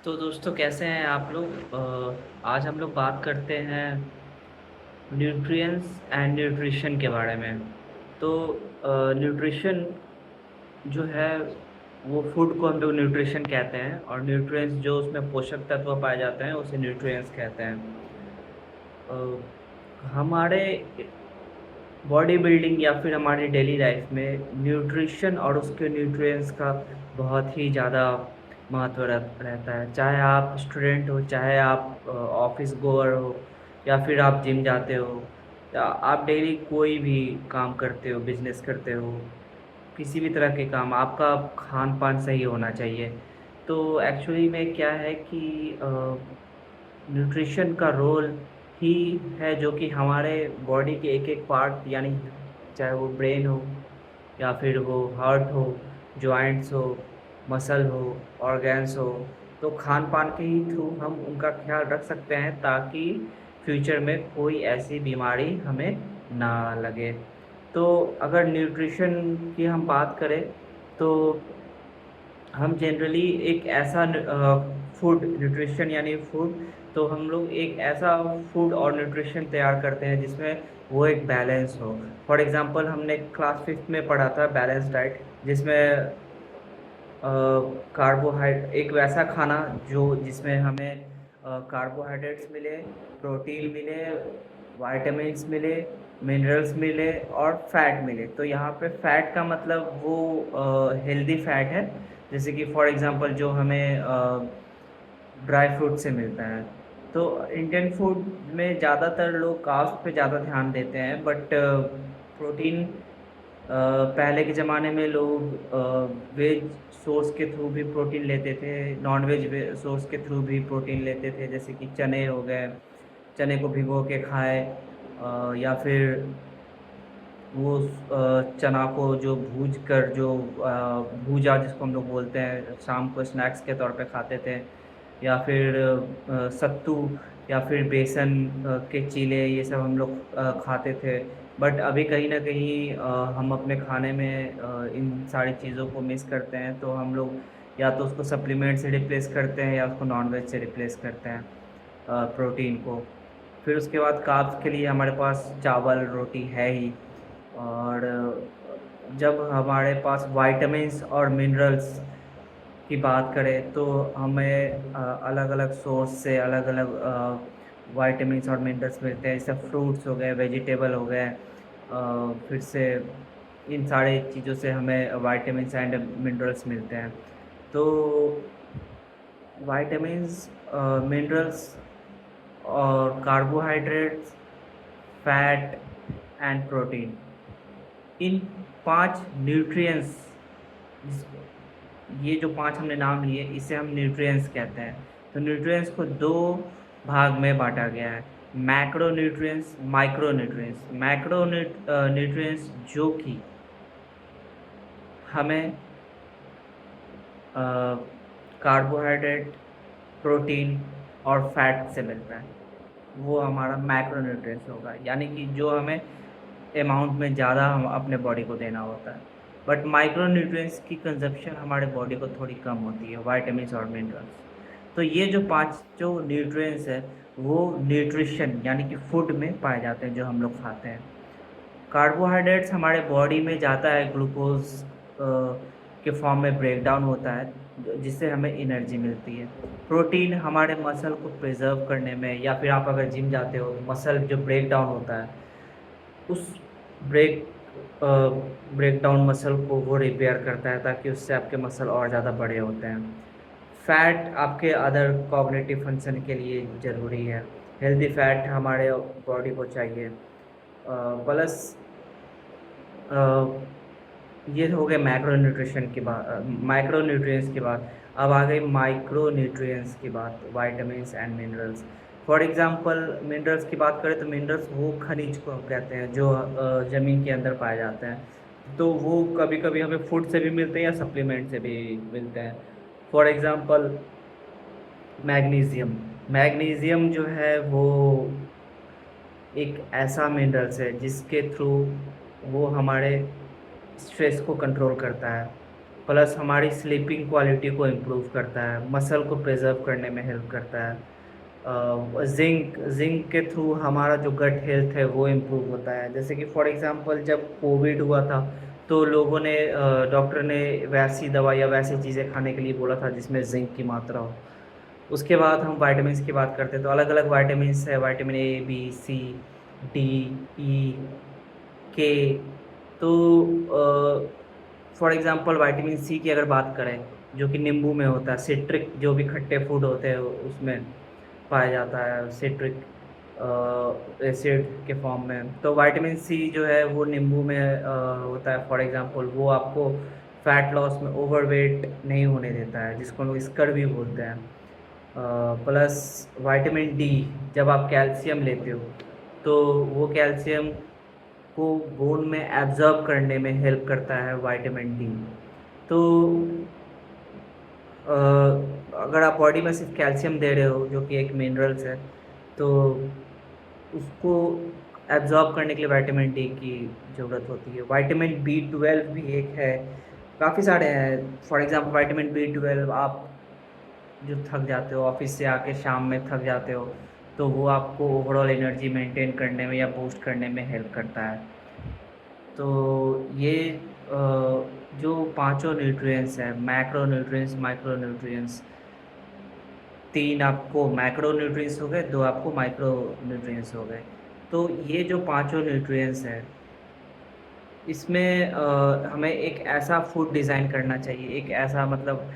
तो दोस्तों कैसे हैं आप लोग। आज हम लोग बात करते हैं न्यूट्रिएंट्स एंड न्यूट्रिशन के बारे में। तो न्यूट्रिशन जो है वो फूड को हम लोग न्यूट्रिशन कहते हैं, और न्यूट्रिएंट्स जो उसमें पोषक तत्व पाए जाते हैं उसे न्यूट्रिएंट्स कहते हैं। हमारे बॉडी बिल्डिंग या फिर हमारी डेली लाइफ में न्यूट्रिशन और उसके न्यूट्रिएंट्स का बहुत ही ज़्यादा महत्व रहता है। चाहे आप स्टूडेंट हो, चाहे आप ऑफिस गोअर हो, या फिर आप जिम जाते हो, या आप डेली कोई भी काम करते हो, बिजनेस करते हो, किसी भी तरह के काम, आपका खान पान सही होना चाहिए। तो एक्चुअली में क्या है कि न्यूट्रिशन का रोल ही है जो कि हमारे बॉडी के एक एक पार्ट, यानी चाहे वो ब्रेन हो, या फिर वो हार्ट हो, जॉइंट्स हो, मसल हो, ऑर्गन्स हो, तो खान पान के ही थ्रू हम उनका ख्याल रख सकते हैं ताकि फ्यूचर में कोई ऐसी बीमारी हमें ना लगे। तो अगर न्यूट्रिशन की हम बात करें तो हम जनरली एक ऐसा फूड न्यूट्रिशन यानी फूड, तो हम लोग एक ऐसा फूड और न्यूट्रिशन तैयार करते हैं जिसमें वो एक बैलेंस हो। फॉर एग्जांपल हमने क्लास फिफ्थ में पढ़ा था बैलेंस डाइट, जिसमें कार्बोहाइड्रेट, एक वैसा खाना जो जिसमें हमें कार्बोहाइड्रेट्स मिले, प्रोटीन मिले, विटामिन्स मिले, मिनरल्स मिले और फैट मिले। तो यहाँ पे फैट का मतलब वो हेल्दी फैट है, जैसे कि फॉर एग्जांपल जो हमें ड्राई फ्रूट से मिलता है। तो इंडियन फूड में ज़्यादातर लोग कास्ट पे ज़्यादा ध्यान देते हैं, बट प्रोटीन पहले के ज़माने में लोग वेज सोर्स के थ्रू भी प्रोटीन लेते थे, नॉन वेज सोर्स के थ्रू भी प्रोटीन लेते थे, जैसे कि चने हो गए, चने को भिगो के खाए, या फिर वो चना को जो भूज कर जो भूजा जिसको हम लोग बोलते हैं, शाम को स्नैक्स के तौर पे खाते थे, या फिर सत्तू, या फिर बेसन के चीले, ये सब हम लोग खाते थे। बट अभी कहीं ना कहीं हम अपने खाने में इन सारी चीज़ों को मिस करते हैं, तो हम लोग या तो उसको सप्लीमेंट से रिप्लेस करते हैं या उसको नॉन वेज से रिप्लेस करते हैं, प्रोटीन को। फिर उसके बाद कार्ब्स के लिए हमारे पास चावल रोटी है ही। और जब हमारे पास विटामिन्स और मिनरल्स की बात करें तो हमें अलग अलग सोर्स से अलग अलग विटामिन्स और मिनरल्स मिलते हैं, जैसे फ्रूट्स हो गए, वेजिटेबल हो गए, फिर से इन सारी चीज़ों से हमें विटामिन्स एंड मिनरल्स मिलते हैं। तो विटामिन्स, मिनरल्स और carbohydrates, fat and protein, in 5 nutrients, ये जो 5 हमने नाम लिए इसे हम न्यूट्रिएंट्स कहते हैं। तो न्यूट्रिएंट्स को 2 भाग में बाँटा गया है, macro nutrients, micro nutrients. Macro nutrients जो कि हमें कार्बोहाइड्रेट, प्रोटीन और फैट से मिलता है, वो हमारा मैक्रो न्यूट्रिएंट्स होगा, यानी कि जो हमें अमाउंट में ज़्यादा हम अपने बॉडी को देना होता है। बट माइक्रो न्यूट्रिएंट्स की कंजप्शन हमारे बॉडी को थोड़ी कम होती है, विटामिन्स और मिनरल्स। तो ये जो 5 जो न्यूट्रिएंट्स है वो न्यूट्रिशन यानी कि फूड में पाए जाते हैं जो हम लोग खाते हैं। कार्बोहाइड्रेट्स हमारे बॉडी में जाता है, ग्लूकोज के फॉर्म में ब्रेक डाउन होता है, जिससे हमें एनर्जी मिलती है। प्रोटीन हमारे मसल को प्रिजर्व करने में, या फिर आप अगर जिम जाते हो तो मसल जो ब्रेक डाउन होता है उस ब्रेक ब्रेक डाउन मसल को वो रिपेयर करता है, ताकि उससे आपके मसल और ज़्यादा बड़े होते हैं। फैट आपके अदर कॉग्निटिव फंक्शन के लिए ज़रूरी है, हेल्दी फैट हमारे बॉडी को चाहिए। प्लस ये हो गए मैक्रो न्यूट्रिशन की बात, माइक्रो न्यूट्रिएंट्स की बात। अब आ गई माइक्रो न्यूट्रिएंट्स की बात, vitamins and minerals. For example minerals की बात करें तो मिनरल्स वो खनिज को हम कहते हैं जो ज़मीन के अंदर पाए जाते हैं। तो वो कभी कभी हमें फूड से भी मिलते हैं या सप्लीमेंट से भी मिलते हैं। For example magnesium. मैग्नीशियम जो है वो एक ऐसा मिनरल्स है जिसके थ्रू वो हमारे स्ट्रेस को कंट्रोल करता है। प्लस हमारी स्लीपिंग क्वालिटी को इम्प्रूव करता है, मसल को प्रिजर्व करने में हेल्प करता है। ज़िंक ज़िंक के थ्रू हमारा जो गट हेल्थ है वो इम्प्रूव होता है। जैसे कि फॉर एग्ज़ाम्पल जब कोविड हुआ था, तो लोगों ने डॉक्टर ने वैसी दवा या वैसी चीज़ें खाने के लिए बोला था जिसमें ज़िंक की मात्रा हो। उसके बाद हम विटामिन्स की बात करते हैं, तो अलग-अलग विटामिन्स है, vitamin A, B, C, D, E, K. तो फॉर एग्ज़ाम्पल विटामिन सी की अगर बात करें, जो कि नींबू में होता है, सिट्रिक जो भी खट्टे फूड होते हैं उसमें पाया जाता है, सिट्रिक एसिड के फॉर्म में। तो विटामिन सी जो है वो नींबू में होता है फॉर एग्ज़ाम्पल, वो आपको फैट लॉस में ओवरवेट नहीं होने देता है, जिसको लोग स्कर्वी बोलते हैं। प्लस विटामिन डी, जब आप कैल्शियम लेते हो, तो वो कैल्शियम को बोन में एब्ज़ॉर्ब करने में हेल्प करता है विटामिन डी। तो अ, अगर आप बॉडी में सिर्फ कैल्शियम दे रहे हो, जो कि एक मिनरल्स है, तो उसको एब्ज़ॉर्ब करने के लिए विटामिन डी की ज़रूरत होती है। विटामिन बी 12 भी एक है, काफ़ी सारे हैं। फॉर एग्ज़ाम्पल विटामिन बी 12, आप जो थक जाते हो ऑफ़िस से आके शाम में थक जाते हो, तो वो आपको ओवरऑल एनर्जी मेंटेन करने में या बूस्ट करने में हेल्प करता है। तो ये जो पाँचों न्यूट्रिएंट्स हैं, मैक्रो न्यूट्रिएंट्स, माइक्रो न्यूट्रिएंट्स, 3 आपको मैक्रो न्यूट्रिएंट्स हो गए, 2 आपको माइक्रो न्यूट्रिएंट्स हो गए। तो ये जो पाँचों न्यूट्रिएंट्स हैं, इसमें हमें एक ऐसा फूड डिज़ाइन करना चाहिए, एक ऐसा मतलब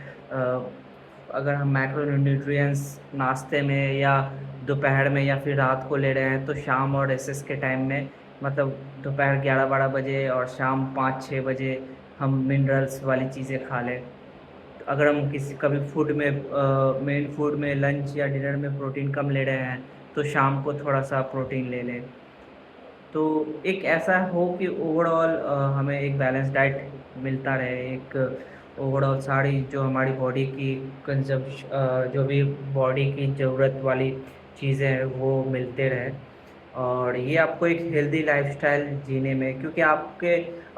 अगर हम मैक्रो न्यूट्रिएंट्स नाश्ते में या दोपहर में या फिर रात को ले रहे हैं, तो शाम और रिसेस के टाइम में, मतलब दोपहर 11-12 बजे और शाम 5-6 बजे हम मिनरल्स वाली चीज़ें खा लें। तो अगर हम किसी कभी फूड में मेन फूड में लंच या डिनर में प्रोटीन कम ले रहे हैं, तो शाम को थोड़ा-सा प्रोटीन ले लें। तो एक ऐसा हो कि ओवरऑल हमें एक बैलेंस डाइट मिलता रहे, एक ओवरऑल सारी जो हमारी बॉडी की जो भी बॉडी की ज़रूरत वाली चीज़ें हैं वो मिलते रहें, और ये आपको एक हेल्दी लाइफ़स्टाइल जीने में, क्योंकि आप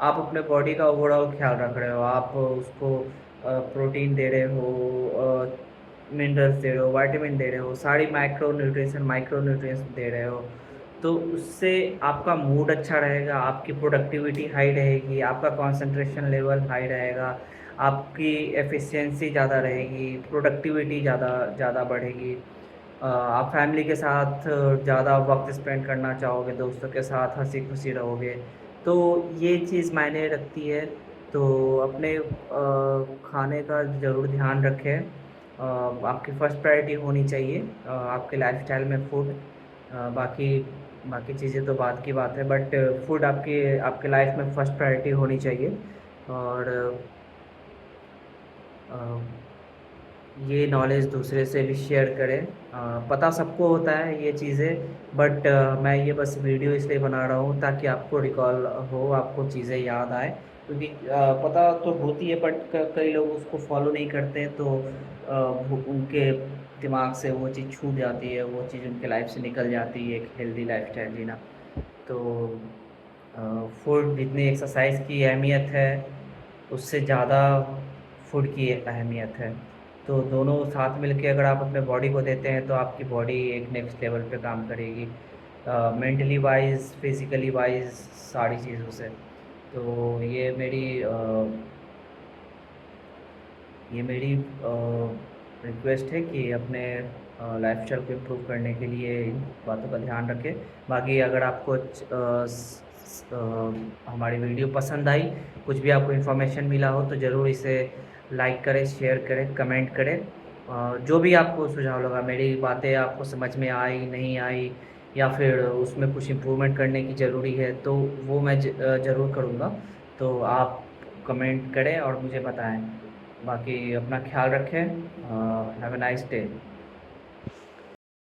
अपने बॉडी का ओवरऑल ख़्याल रख रहे हो, आप उसको प्रोटीन दे रहे हो, मिनरल्स दे रहे हो, विटामिन दे रहे हो, सारी माइक्रो न्यूट्रिएंट्स दे रहे हो। तो उससे आपका मूड अच्छा रहेगा, आपकी प्रोडक्टिविटी हाई रहेगी, आपका कंसंट्रेशन लेवल हाई रहेगा, आपकी एफिशिएंसी ज़्यादा रहेगी, प्रोडक्टिविटी ज़्यादा ज़्यादा बढ़ेगी। आप फैमिली के साथ ज़्यादा वक़्त स्पेंड करना चाहोगे, दोस्तों के साथ हँसी-खुशी रहोगे। तो ये चीज़ मायने रखती है, तो अपने खाने का ज़रूर ध्यान रखें। आपकी फर्स्ट प्रायोरिटी होनी चाहिए आपके लाइफ़स्टाइल में फूड। बाकी बाकी चीज़ें तो बाद की बात है, बट फूड आपके आपके लाइफ़ में फर्स्ट प्रायोरिटी होनी चाहिए। और अ ये नॉलेज दूसरे से भी शेयर करें। पता सबको होता है ये चीज़ें, बट मैं ये बस वीडियो इसलिए बना रहा हूँ ताकि आपको रिकॉल हो, आपको चीज़ें याद आएँ, क्योंकि पता तो होती है, बट कई लोग उसको फॉलो नहीं करते हैं, तो उनके दिमाग से वो चीज़ छूट जाती है, वो चीज़ उनके लाइफ से निकल जाती है, एक हेल्दी लाइफस्टाइल जीना। तो फूड जितनी एक्सरसाइज की अहमियत है, उससे ज़्यादा फूड की अहमियत है। तो दोनों साथ मिलके अगर आप अपने बॉडी को देते हैं, तो आपकी बॉडी एक नेक्स्ट लेवल पे काम करेगी, मेंटली वाइज़, फिज़िकली वाइज़, सारी चीज़ों से। तो ये मेरी रिक्वेस्ट है कि अपने लाइफ़स्टाइल को इम्प्रूव करने के लिए इन बातों का ध्यान रखें। बाकी अगर आपको हमारी वीडियो पसंद आई, कुछ भी आपको इन्फॉर्मेशन मिला हो, तो ज़रूर इसे लाइक करें, शेयर करें, कमेंट करें। जो भी आपको सुझाव लगा, मेरी बातें आपको समझ में आई, नहीं आई, या फिर उसमें कुछ इम्प्रूवमेंट करने की ज़रूरी है, तो वो मैं ज़रूर करूँगा। तो आप कमेंट करें और मुझे बताएँ। बाकी अपना ख़्याल रखें। Have a nice day.